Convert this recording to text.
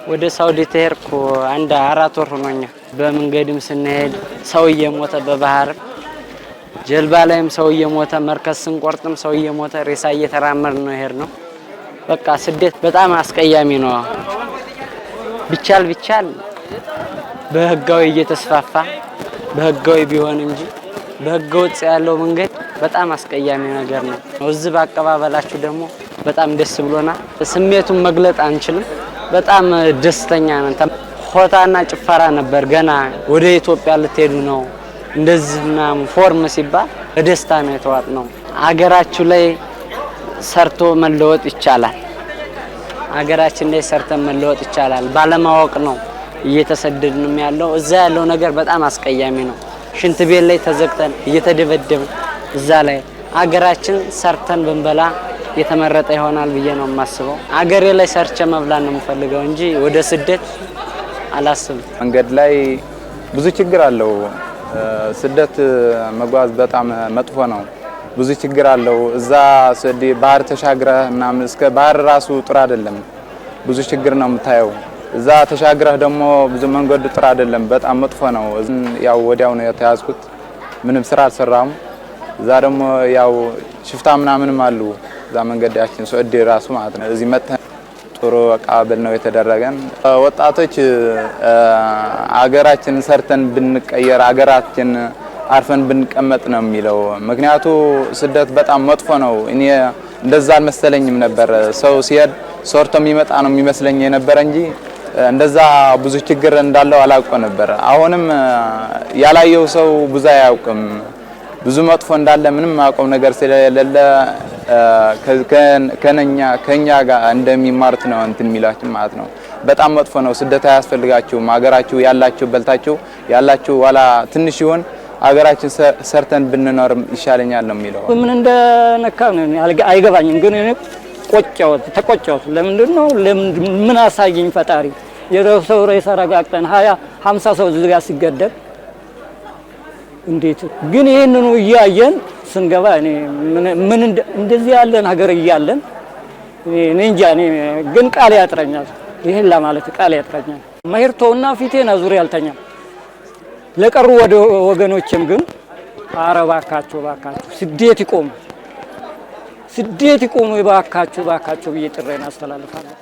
ወደ ሳውዲ ተሄድኩ አንድ 4 ወር ሆኖኛል። በመንገድም ስንሄድ ሰው እየሞተ በባህር ጀልባ ላይም ሰው እየሞተ መርከዝ ስንቆርጥም ሰው እየሞተ ሬሳ እየተራመድ ነው ሄድነው። በቃ ስደት በጣም አስቀያሚ ነው። ቢቻል በህጋዊ እየተስፋፋ በህጋዊ ቢሆን እንጂ በህገወጥ ያለው መንገድ በጣም አስቀያሚ ነገር ነው። እዚህ በአቀባበላችሁ ደግሞ በጣም ደስ ብሎና ስሜቱን መግለጥ አንችልም። በጣም ደስተኛ ነን። ሆታና ጭፈራ ነበር። ገና ወደ ኢትዮጵያ ልትሄዱ ነው እንደዚህና ፎርም ሲባል በደስታ ነው የተዋጥነው። አገራችሁ ላይ ሰርቶ መለወጥ ይቻላል። አገራችን ላይ ሰርተን መለወጥ ይቻላል። ባለማወቅ ነው እየተሰደድንም ያለው። እዛ ያለው ነገር በጣም አስቀያሚ ነው። ሽንት ቤት ላይ ተዘግተን እየተደበደብን እዛ ላይ አገራችን ሰርተን ብንበላ የተመረጠ ይሆናል ብዬ ነው የማስበው። አገሬ ላይ ሰርቼ መብላት ነው የምፈልገው እንጂ ወደ ስደት አላስብም። መንገድ ላይ ብዙ ችግር አለው። ስደት መጓዝ በጣም መጥፎ ነው። ብዙ ችግር አለው። እዛ ባህር ተሻግረህ ምናምን እስከ ባህር ራሱ ጥሩ አይደለም። ብዙ ችግር ነው የምታየው። እዛ ተሻግረህ ደግሞ ብዙ መንገዱ ጥሩ አይደለም። በጣም መጥፎ ነው። ያው ወዲያው ነው የተያዝኩት። ምንም ስራ አልሰራም። እዛ ደግሞ ያው ሽፍታ ምናምንም አሉ። እዛ መንገዳችን ሱዑዲ ራሱ ማለት ነው። እዚህ መጥተን ጥሩ አቀባበል ነው የተደረገን። ወጣቶች አገራችን ሰርተን ብንቀየር አገራችን አርፈን ብንቀመጥ ነው የሚለው። ምክንያቱ ስደት በጣም መጥፎ ነው። እኔ እንደዛ አልመሰለኝም ነበር። ሰው ሲሄድ ሰርቶ የሚመጣ ነው የሚመስለኝ የነበረ እንጂ እንደዛ ብዙ ችግር እንዳለው አላውቀው ነበር። አሁንም ያላየው ሰው ብዙ አያውቅም። ብዙ መጥፎ እንዳለ ምንም አውቀው ነገር ስለሌለ ከኛ ጋር እንደሚማሩት ነው እንትን የሚላችሁ ማለት ነው። በጣም መጥፎ ነው። ስደት አያስፈልጋችሁም። አገራችሁ ያላችሁ በልታችሁ ያላችሁ ዋላ ትንሽ ይሁን አገራችን ሰርተን ብንኖር ይሻለኛል ነው የሚለው። ምን እንደነካ አይገባኝም፣ ግን እኔ ተቆጨሁት። ለምንድን ነው ምን አሳየኝ ፈጣሪ? የሰው ሬሳ ረጋግጠን 50 ሰው ዝጋ ሲገደል እንዴት ግን ይሄንኑ እያየን ስንገባ እኔ ምን እንደዚህ ያለን ሀገር እያለን እኔ እንጃ። እኔ ግን ቃል ያጥረኛል። ይሄን ለማለት ቃል ያጥረኛል። መሄርቶና ፊቴና ዙሪያ አልተኛም። ለቀሩ ወገኖችም ግን አረባካችሁ ስደት ይቆም ባካችሁ ብዬ ጥሬን አስተላልፋለሁ።